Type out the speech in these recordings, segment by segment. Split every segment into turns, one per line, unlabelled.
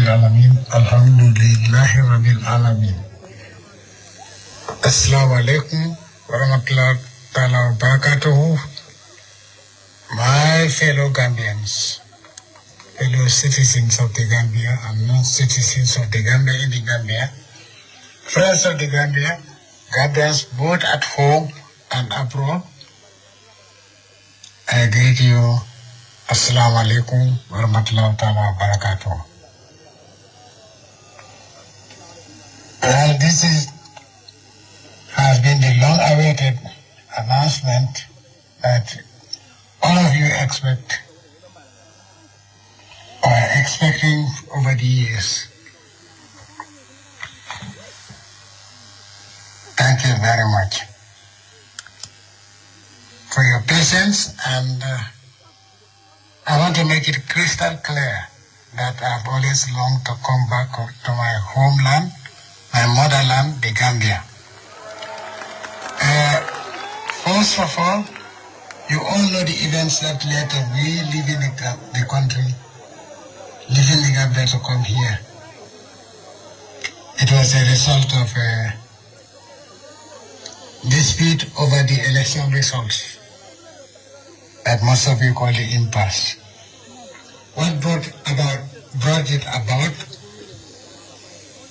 Alamin. Alhamdulillahi Rabbil Alamin. Assalamu alaikum wa rahmatullahi wa barakatuhu. My fellow Gambians, fellow citizens of the Gambia and non-citizens of the Gambia in the Gambia, friends of the Gambia, Gambians both at home and abroad, I greet you. Assalamu alaikum wa rahmatullahi wa barakatuh. This has been the long-awaited announcement that all of you expect or are expecting over the years. Thank you very much for your patience, and I want to make it crystal clear that I've always longed to come back to my homeland, my motherland, the Gambia. First of all, you all know the events that led to me leaving the country, leaving the Gambia to come here. It was a result of a dispute over the election results that most of you call the impasse. What brought it about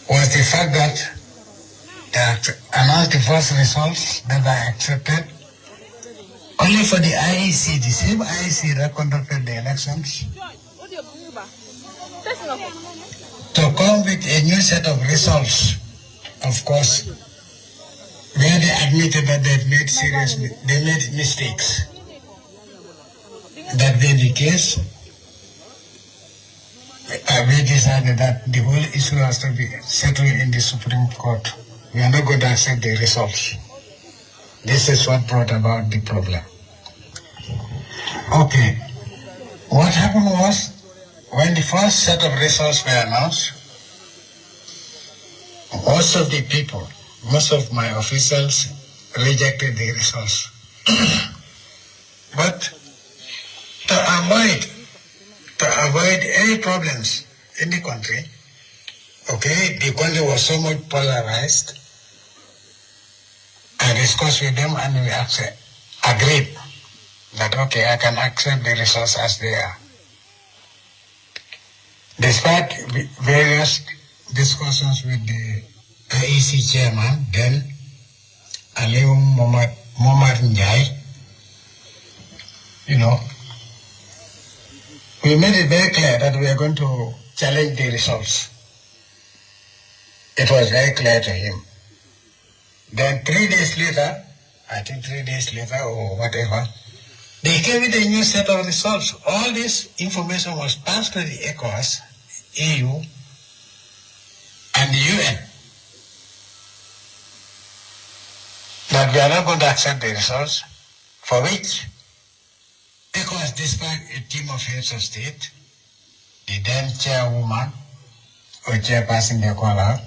was the fact that they announced the first results that were accepted only for the IEC, the same IEC that conducted the elections, to come with a new set of results, of course, where they admitted that they made mistakes. That being the case, we decided that the whole issue has to be settled in the Supreme Court. We are not going to accept the results. This is what brought about the problem. Okay. What happened was, when the first set of results were announced, most of the people, most of my officials rejected the results. But to avoid any problems in the country, okay, the country was so much polarized, I discussed with them and we agreed that, okay, I can accept the results as they are. Despite various discussions with the IEC chairman, then Aliu Momar Njai, we made it very clear that we are going to challenge the results. It was very clear to him. Then 3 days later, I think 3 days later or whatever, they came with a new set of results. All this information was passed to the ECOWAS, EU, and the UN. That we are not going to accept the results, for which ECOWAS dispatched a team of heads of state, the then chairwoman, or chairperson they call her,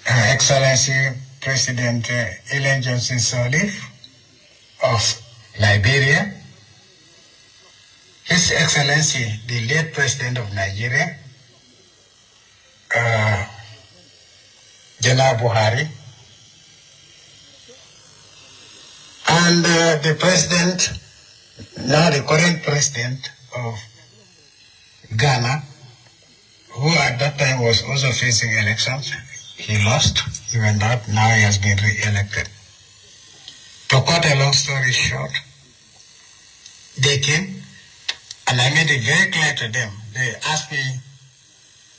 Her Excellency President Ellen Johnson Sirleaf of Liberia, His Excellency the late President of Nigeria, General Buhari, and the President, now the current President of Ghana, who at that time was also facing elections. He lost, he went out, now he has been re-elected. To cut a long story short, they came, and I made it very clear to them. They asked me,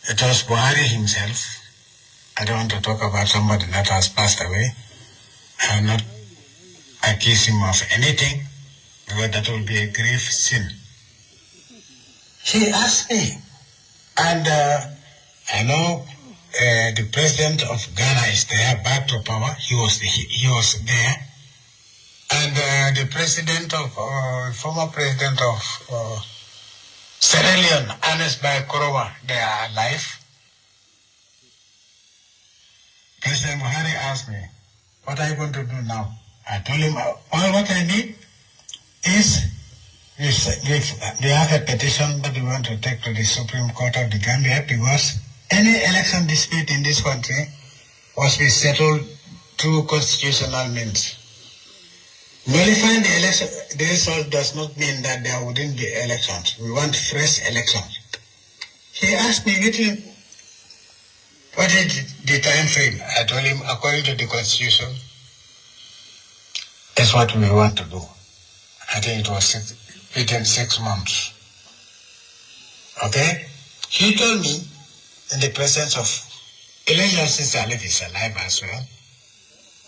it was Buhari himself. I don't want to talk about somebody that has passed away. I will not accuse him of anything, because that will be a grave sin. He asked me, and I know the president of Ghana is there, back to power. He was there, and the president of former president of Sierra Leone, Ernest Bai Koroma, they are alive. President Buhari asked me, "What are you going to do now?" I told him, all what I need is we have a petition that we want to take to the Supreme Court of the Gambia, because any election dispute in this country must be settled through constitutional means. Nullifying the result does not mean that there wouldn't be elections. We want fresh elections. He asked me, what is the time frame? I told him, according to the constitution, that's what we want to do. I think it was within 6 months. Okay? He told me, in the presence of Elijah Salif is alive as well,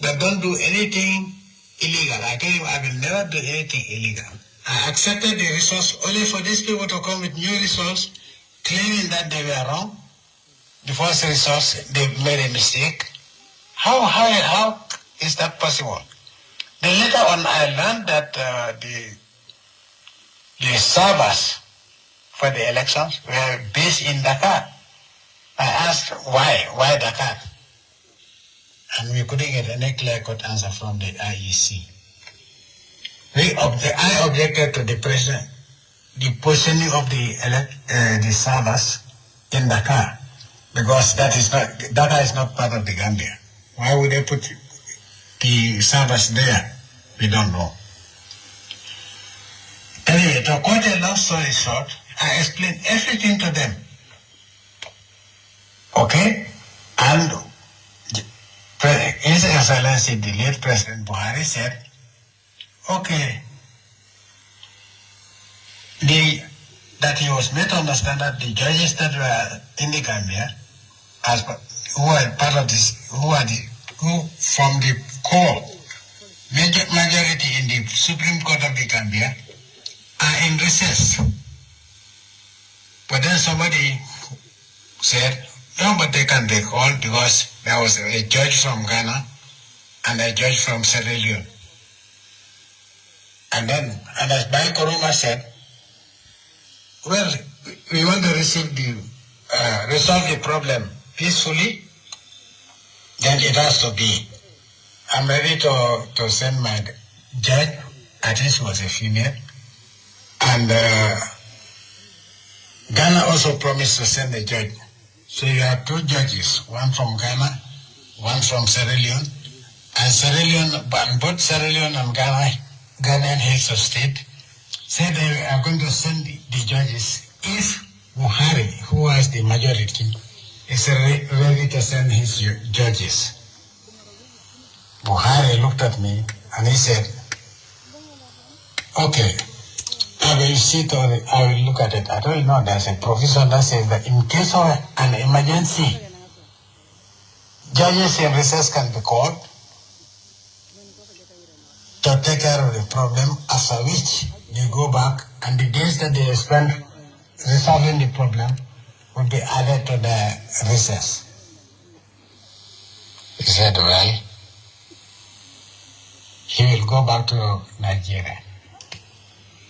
that don't do anything illegal. I told him I will never do anything illegal. I accepted the results only for these people to come with new results, claiming that they were wrong. The first results, they made a mistake. How is that possible? Then later on, I learned that the servers for the elections were based in Dakar. I asked why Dakar? And we couldn't get any clear-cut answer from the IEC. I objected to the positioning of the servers in Dakar, because Dakar is not part of the Gambia. Why would they put the servers there? We don't know. Anyway, to cut a long story short, I explained everything to them. Okay? And His Excellency, the late President Buhari, said, okay, that he was made to understand that the judges that were in the Gambia, who are part of this, who from the core majority in the Supreme Court of the Gambia, are in recess. But then somebody said, no, but they can recall, because there was a judge from Ghana and a judge from Sierra Leone. And as Bai Koroma said, well, we want to resolve the problem peacefully, then it has to be. I'm ready to send my judge, I think she was a female, and Ghana also promised to send a judge. So you have 2 judges, one from Ghana, one from Sierra Leone, and both Sierra Leone and Ghanaian heads of state said they are going to send the judges if Buhari, who has the majority, is ready to send his judges. Buhari looked at me and he said, okay, I will look at it. I don't know, there's a provision that says that in case of an emergency, judges in recess can be called to take care of the problem, after which they go back, and the days that they spend resolving the problem will be added to the recess. He said, well, he will go back to Nigeria.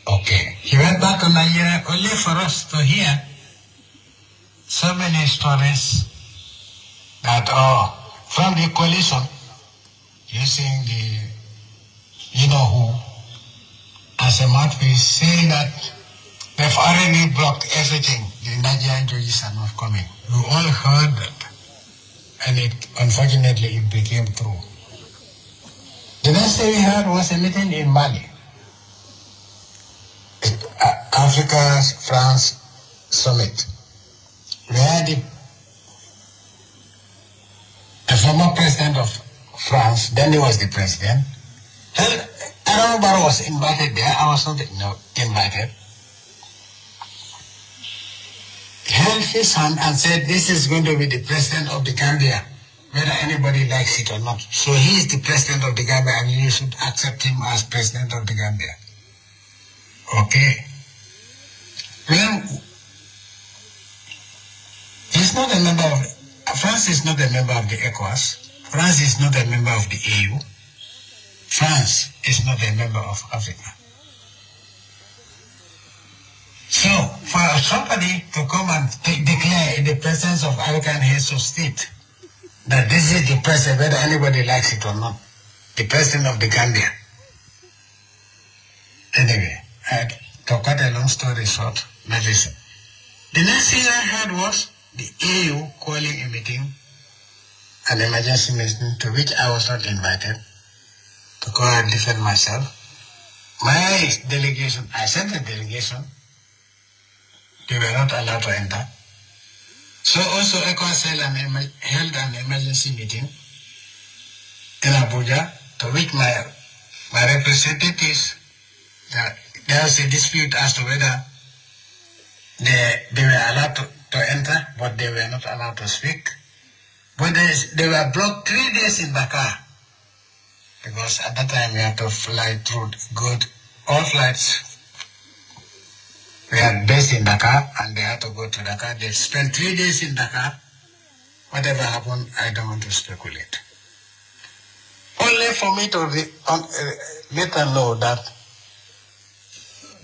Okay. He went back to Nigeria only for us to hear so many stories that, from the coalition, using the you-know-who as a mouthpiece, saying that they've already blocked everything. The Nigerian judges are not coming. We all heard that. And unfortunately, it became true. The next thing we heard was a meeting in Mali. Africa-France Summit, where the former president of France, then he was the president, Aaron Barrow was invited there. I was not invited. He held his hand and said, this is going to be the president of the Gambia, whether anybody likes it or not. So he is the president of the Gambia, and you should accept him as president of the Gambia. Okay. Well, he's not a member of, France is not a member of the ECOWAS. France is not a member of the EU. France is not a member of Africa. So, for somebody to come and declare in the presence of African heads of state that this is the president, whether anybody likes it or not, the president of the Gambia. Anyway, to cut a long story short, that is, the next thing I heard was the AU calling a meeting, an emergency meeting to which I was not invited to go and defend myself. My delegation, I sent a delegation, they were not allowed to enter. So also ECOWAS held an emergency meeting in Abuja to which my representatives, there was a dispute as to whether they were allowed to enter, but they were not allowed to speak. But they were blocked 3 days in Dakar, because at that time we had to fly through all flights were based in Dakar, and they had to go to Dakar. They spent 3 days in Dakar. Whatever happened, I don't want to speculate. Only for me to later know that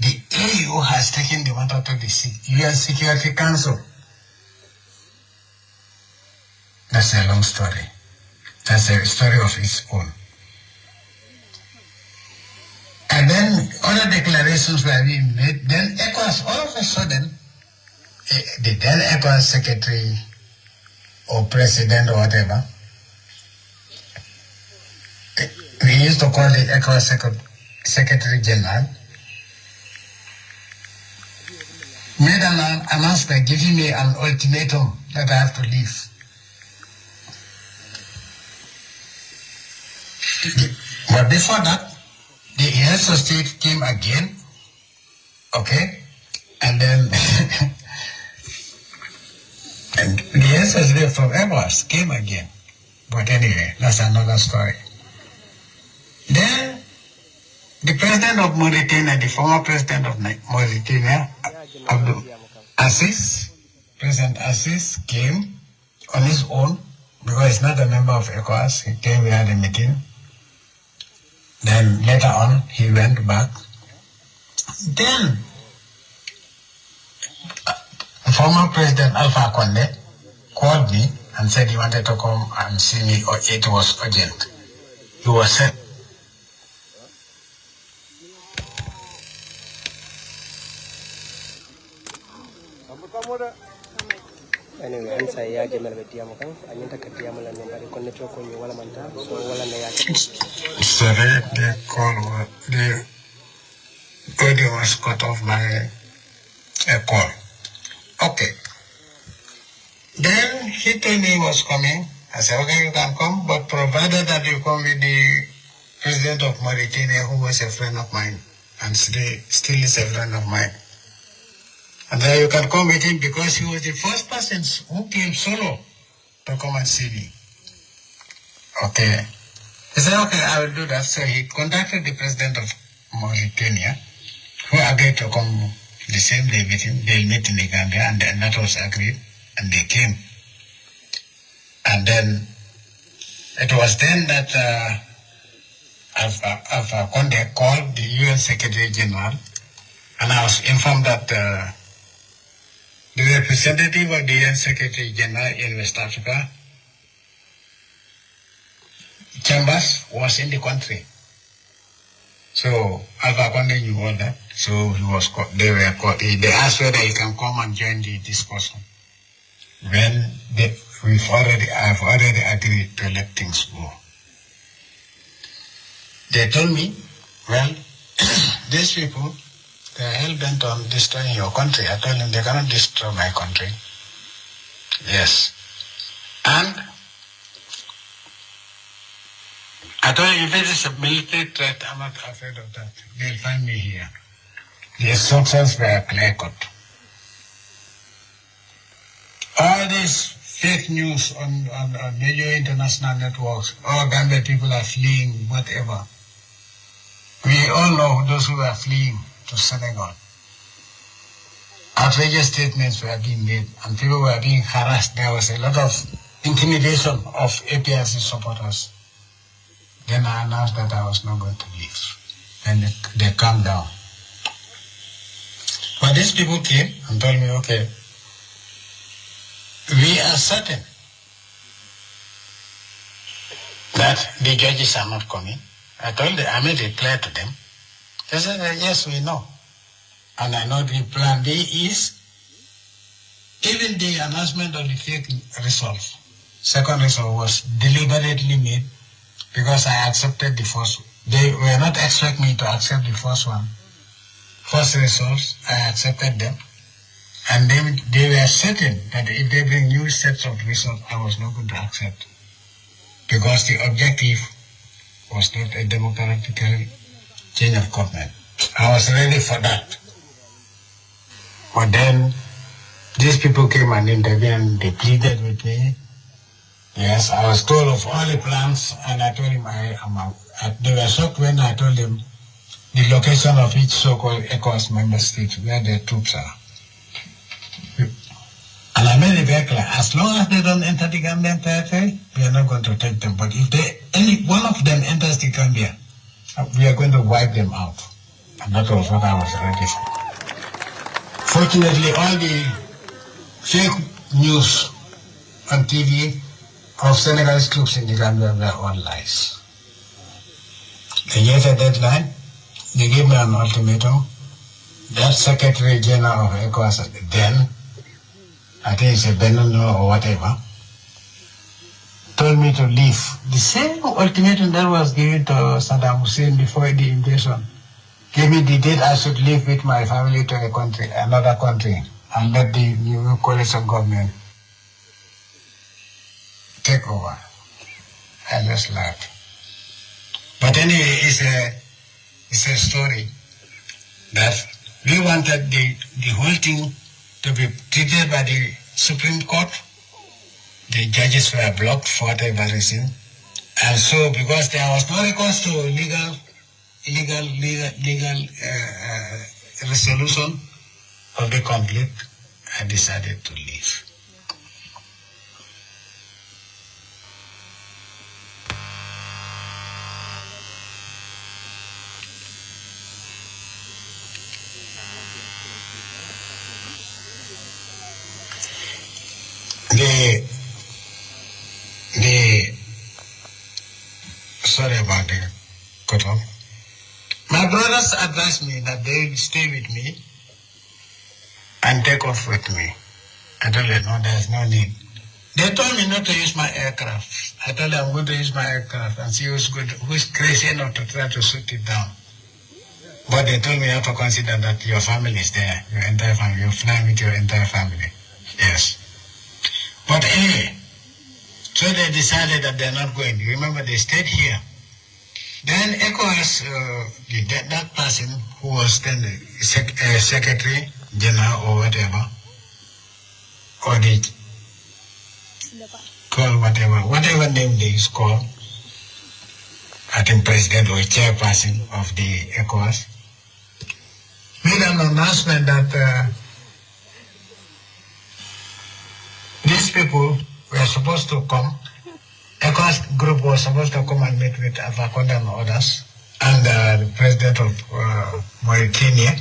the AU has taken the matter to the UN Security Council. That's a long story. That's a story of its own. And then other declarations were being made. Then ECOWAS, all of a sudden, the then ECOWAS secretary or president or whatever, we used to call the ECOWAS secretary general, made an announcement giving me an ultimatum that I have to leave. But before that, the heads of state came again, okay, and then and the heads of state from ECOWAS came again. But anyway, that's another story. Then the president of Mauritania, the former president of Mauritania, President Assis came on his own, because he's not a member of ECOWAS. He came, we had a meeting. Then later on, he went back. Then, former President Alpha Conde called me and said he wanted to come and see me, or it was urgent. He was sent.
Anyway, answer ya jamal betiamo kan anyanta katiamo la nyambari konneto ko ni wala manta so wala na ya
sorry, the call the audio was cut off by a call. Okay. Then he told me he was coming. I said, okay, you can come, but provided that you come with the president of Mauritania, who was a friend of mine and still is a friend of mine. And then you can come with him because he was the first person who came solo to come and see me. Okay. He said, okay, I will do that. So he contacted the president of Mauritania, who agreed to come the same day with him. They'll meet in the Gambia, and then that was agreed, and they came. And then it was then that Alpha Conde called the UN Secretary General, and I was informed that the representative of the UN Secretary General in West Africa, Chambers, was in the country. So Alpha Conde knew all that. So he was called, they asked whether he can come and join the discussion. When I've already agreed to let things go. They told me, well, these people, they are hell-bent on destroying your country. I told them they cannot destroy my country. Yes. And I told them if it is a military threat, I'm not afraid of that. They'll find me here. The instructions were clear-cut. All this fake news on major international networks, all Gambia people are fleeing, whatever. We all know those who are fleeing to Senegal. Outrageous statements were being made and people were being harassed. There was a lot of intimidation of APRC supporters. Then I announced that I was not going to leave. And they calmed down. But these people came and told me, okay, we are certain that the judges are not coming. I made it clear to them. They said, yes, we know. And I know the plan B is even the announcement of the fake results. Second result was deliberately made because I accepted the first. They were not expecting me to accept the first one. First results, I accepted them. And they were certain that if they bring new sets of results, I was not going to accept. Because the objective was not a democratic change of government. I was ready for that. But then, these people came and intervened, they pleaded with me. Yes, I was told of all the plans, and I told him they were shocked when I told them the location of each so-called ECOWAS member state where their troops are. And I made it very clear, as long as they don't enter the Gambian territory, we are not going to take them. But if any one of them enters the Gambia, we are going to wipe them out. And that was what I was ready for. Fortunately, all the fake news on TV of Senegalese troops in the Gambia were all lies. They gave a deadline. They gave me an ultimatum. That Secretary General of ECOWAS then, I think it's a Benino or whatever, told me to leave. The same ultimatum that was given to Saddam Hussein before the invasion gave me the date I should leave with my family to another country, and let the new coalition government take over. I just laughed. But anyway, it's a story that we wanted the whole thing to be treated by the Supreme Court. The judges were blocked for whatever reason. And so, because there was no recourse to legal resolution of the conflict, I decided to leave. Sorry about the cut off. My brothers advised me that they would stay with me and take off with me. I told them, no, there's no need. They told me not to use my aircraft. I told them I'm going to use my aircraft and see who's crazy enough to try to shoot it down. But they told me you have to consider that your family is there, your entire family. You're flying with your entire family. Yes. But anyway, so they decided that they're not going. You remember, they stayed here. Then ECOWAS, that person who was then the Secretary General or whatever, or the call whatever name they is called, I think President or Chairperson of the ECOWAS, made an announcement that these people were supposed to come. ECOWAS group was supposed to come and meet with Alpha Conde and others, and the president of Mauritania,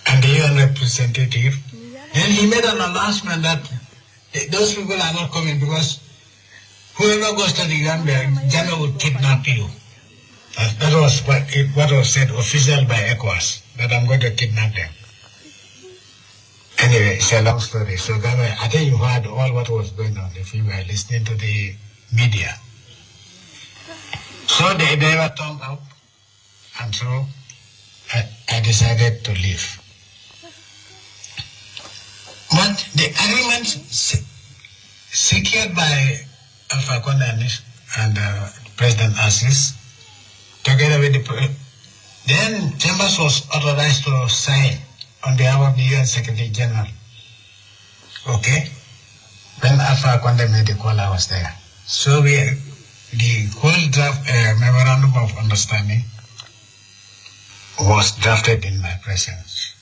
and the UN representative. Then he made an announcement that those people are not coming because whoever goes to the Gambia, JAMMEH will kidnap you. That was what was said officially by ECOWAS, that I'm going to kidnap them. Anyway, it's a long story. So I think you heard all what was going on if you were listening to the media. So they were turned out, and so I decided to leave. But the agreement secured by Alpha Conde and President Assis, together with then Chambers was authorized to sign on behalf of the UN Secretary General. Okay? When Alpha Conde made the call, I was there. So the whole draft memorandum of understanding was drafted in my presence.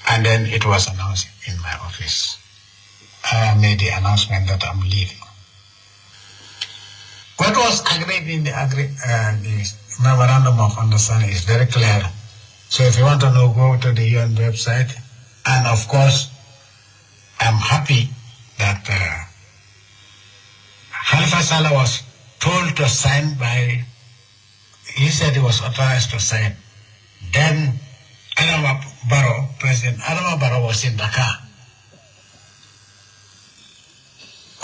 And then it was announced in my office. I made the announcement that I'm leaving. What was agreed in the memorandum of understanding is very clear. So if you want to know, go to the UN website. And of course, I'm happy that Khalifa Saleh was told to sign by, he said he was authorized to sign Then President Adama Barrow was in Dakar.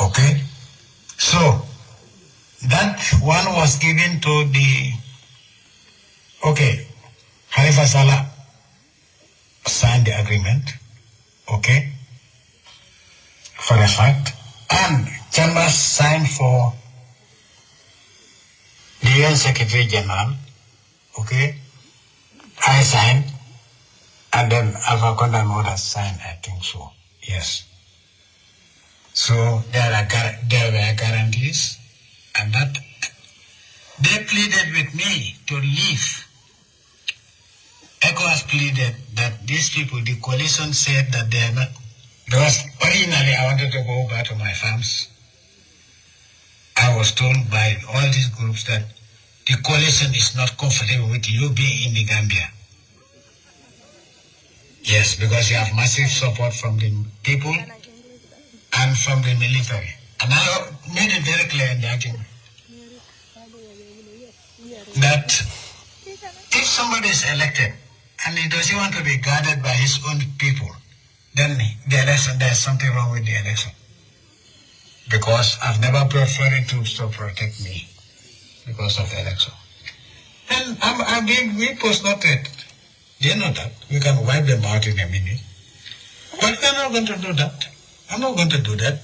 Okay? So, that one was given to the, okay, Halifa Saleh signed the agreement, okay, for a fact, and Chambers signed for the UN Secretary General, okay, I signed, and then Alpha Conde and others signed, I think so, yes. So there were guarantees, and that they pleaded with me to leave. ECOWAS pleaded that these people, the coalition said that they are not, because originally I wanted to go back to my farms. I was told by all these groups that the coalition is not comfortable with you being in the Gambia. Yes, because you have massive support from the people and from the military. And I made it very clear in the argument that if somebody is elected and he doesn't want to be guarded by his own people, then the election, there's something wrong with the election. Because I've never brought foreign troops to protect me because of the election. And I'm being, we post not it. They know that. We can wipe them out in a minute. But we're not going to do that. I'm not going to do that.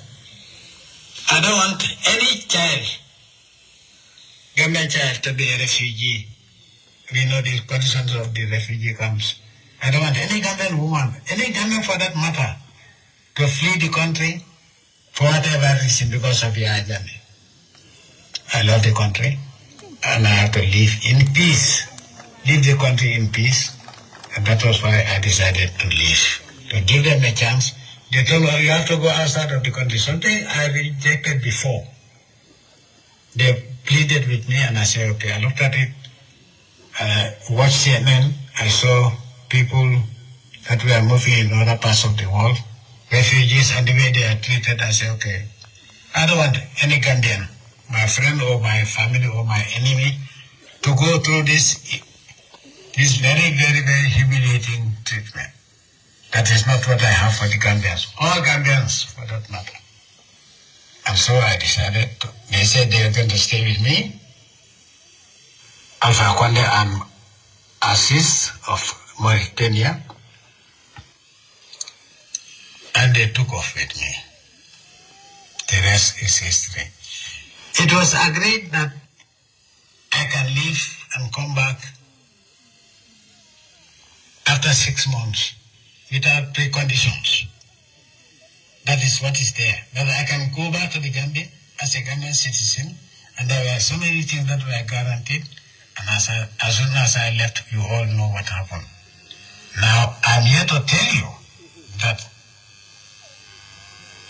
I don't want any child, Gambian child, to be a refugee. We know the conditions of the refugee camps. I don't want any Gambian woman, any Gambian for that matter, to flee the country for whatever reason because of your journey. I love the country, and I have to live in peace. Leave the country in peace, and that was why I decided to leave. To give them a chance. They told me, you have to go outside of the country. Something I rejected before. They pleaded with me, and I said, okay, I looked at it. Watched CNN, I saw people that were moving in other parts of the world, refugees, and the way they are treated. I said, okay, I don't want any Gambian, my friend or my family or my enemy, to go through this very, very, very humiliating treatment. That is not what I have for the Gambians, all Gambians for that matter. And so I decided to, they said they were going to stay with me. Alpha Conde and Assis of Mauritania, and they took off with me. The rest is history. It was agreed that I can leave and come back after 6 months without preconditions. That is what is there. That I can go back to the Gambia as a Gambian citizen, and there were so many things that were guaranteed. And as soon as I left, you all know what happened. Now, I'm here to tell you that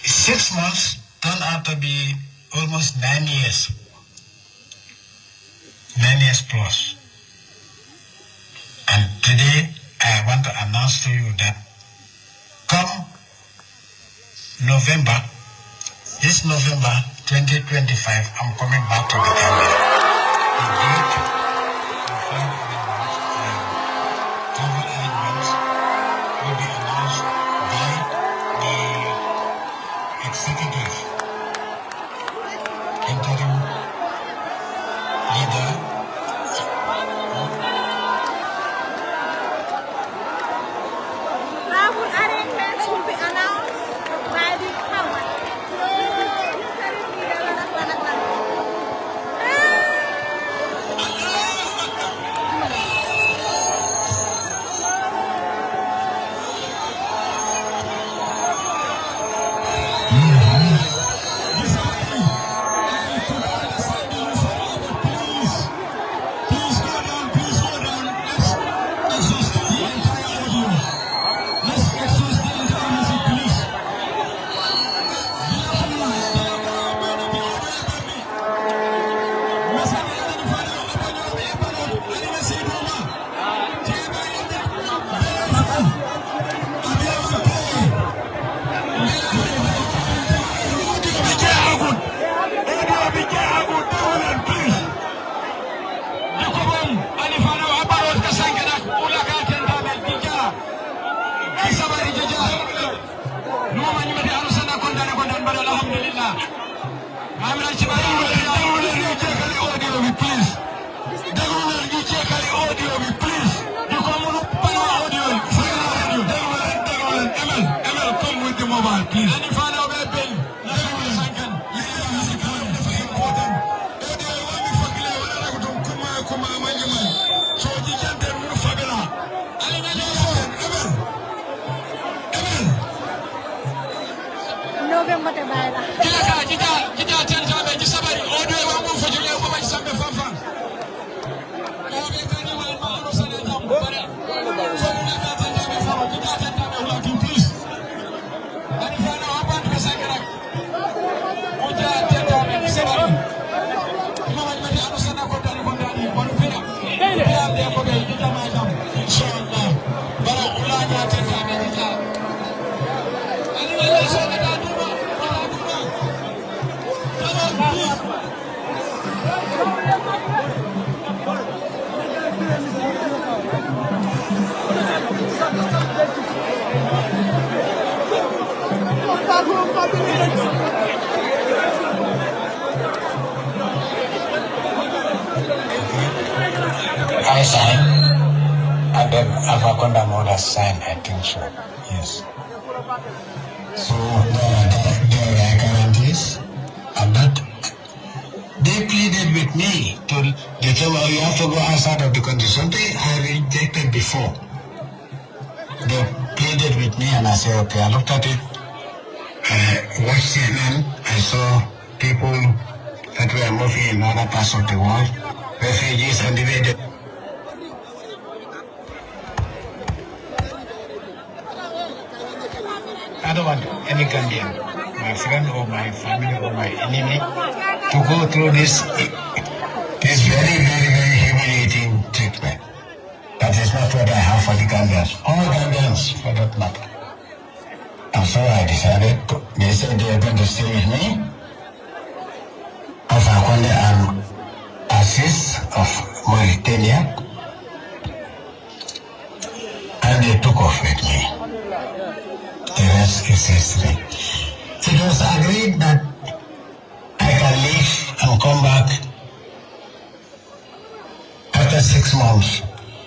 6 months turned out to be almost 9 years. 9 years plus. And today, I want to announce to you that come November, this November 2025, I'm coming back to the Gambia. The date, travel arrangements will be announced by the executive interim leader.
Travel arrangements will be announced by the power.
the mobile, please. And if I know where bill, second. Important. So you can't tell me Fabela.
November te bayla.
Kita tell me just somebody order one more for you for my son Fafa. Please. And if I know how bad the second.
I signed, and then Avakonda Moda signed, I think so, yes. So there were guarantees, and that they pleaded with me they told me, you have to go outside of the country. Something I rejected before. They pleaded with me, and I said, okay, I looked at it, watched CNN, I saw people that were moving in other parts of the world, refugees, and the way they I don't want any Gambian, my friend or my family or my enemy, to go through this very, very, very humiliating treatment. That is not what I have for the Gambians. All Gambians, for that matter. And so I decided, they said they are going to stay with me. Of Akonde and Assis of Mauritania. And they took off with me. The rest is history. It was agreed that I can leave and come back after 6 months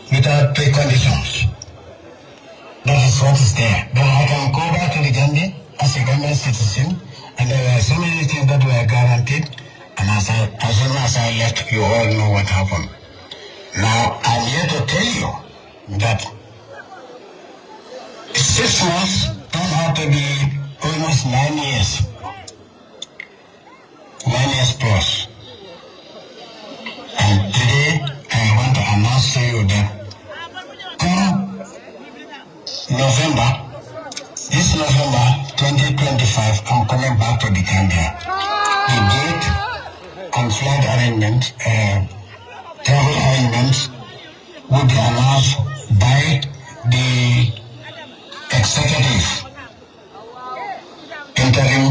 without preconditions. That is what is there. But I can go back to the Gambia as a Gambian citizen, and there were so many things that were guaranteed, and as soon as I left, you all know what happened. Now, I'm here to tell you that 6 months turned out to be almost 9 years. 9 years plus. And today, I want to announce to you that come November, this November 2025, I'm coming back to the Gambia. The date and flight arrangements, travel arrangements will be announced by the executive interim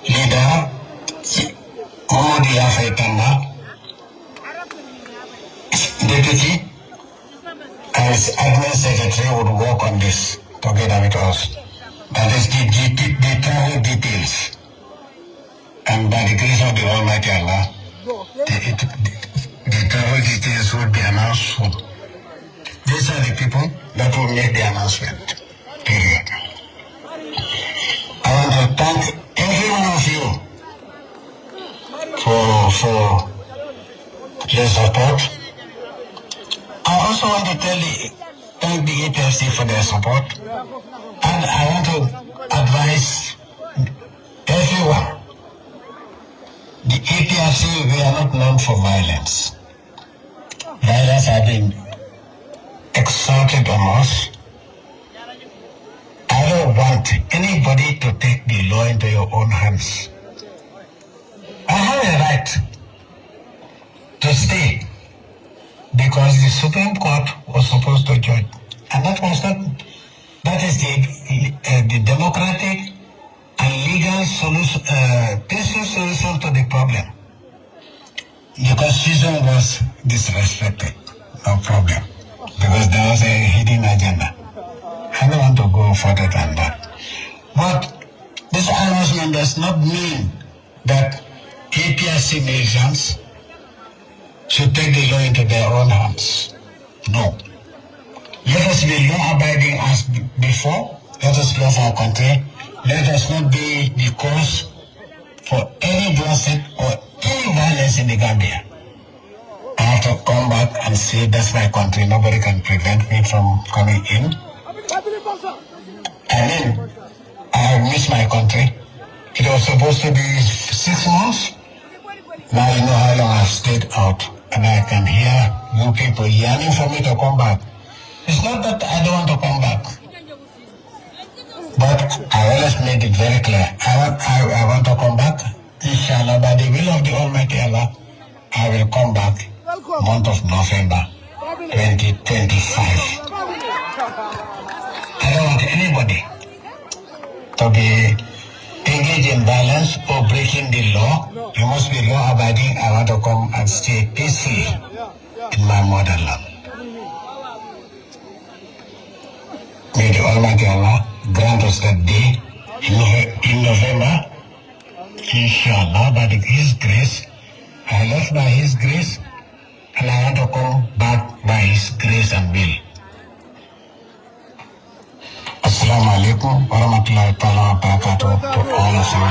leader Omodi Afetanda, deputy as admin secretary would work on this together with us. That is the travel details. And by the grace of the Almighty Allah, the travel details will be announced soon. These are the people that will make the announcement. Period. I want to thank every one of you for your support. I also want to thank the APFC for their support. And I want to advise everyone. The APFC, we are not known for violence. Violence has been exalted on us. I don't want anybody to take the law into your own hands. I have a right to stay because the Supreme Court was supposed to judge, and that is the democratic and legal solution, peaceful solution to the problem. The Constitution was disrespected, no problem, because there was a hidden agenda. I don't want to go further than that. But this announcement does not mean that APRC nations should take the law into their own hands. No. Let us be law-abiding as before, Let us love our country. Let us not be the cause for any bloodshed or any violence in the Gambia. I have to come back and say that's my country. Nobody can prevent me from coming in. I mean, I have missed my country. It was supposed to be 6 months. Now you know how long I've stayed out. And I can hear you people yearning for me to come back. It's not that I don't want to come back. But I always made it very clear. I want to come back. Inshallah, by the will of the Almighty Allah, I will come back month of November 2025. I don't want anybody to be engaged in violence or breaking the law. You must be law abiding. I want to come and stay peacefully in my motherland. May the Almighty Allah grant us that day in November, inshallah, by His grace. I left by His grace, and I want to come back by His grace and will. Assalamu alaikum wa rahmatullahi wa barakatuh to all of you.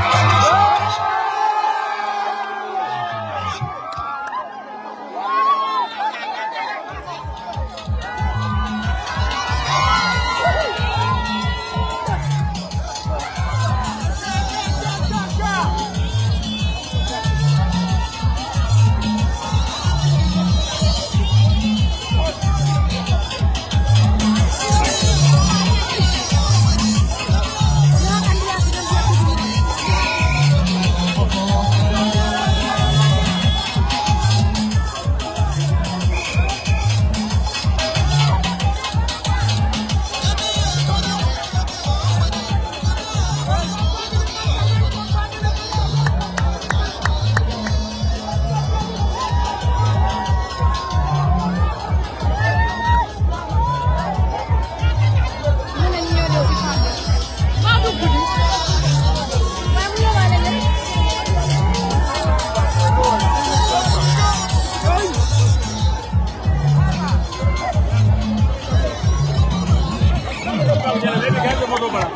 Thank you for your attention.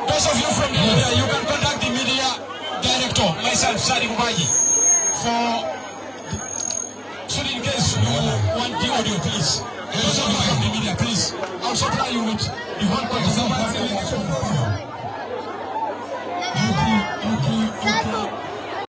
Those of you from the media, you can contact the media director, myself, Sadi Kubaji, so in case you want the audio, please. Those of you from the media, please, I'll supply you with the 1.7.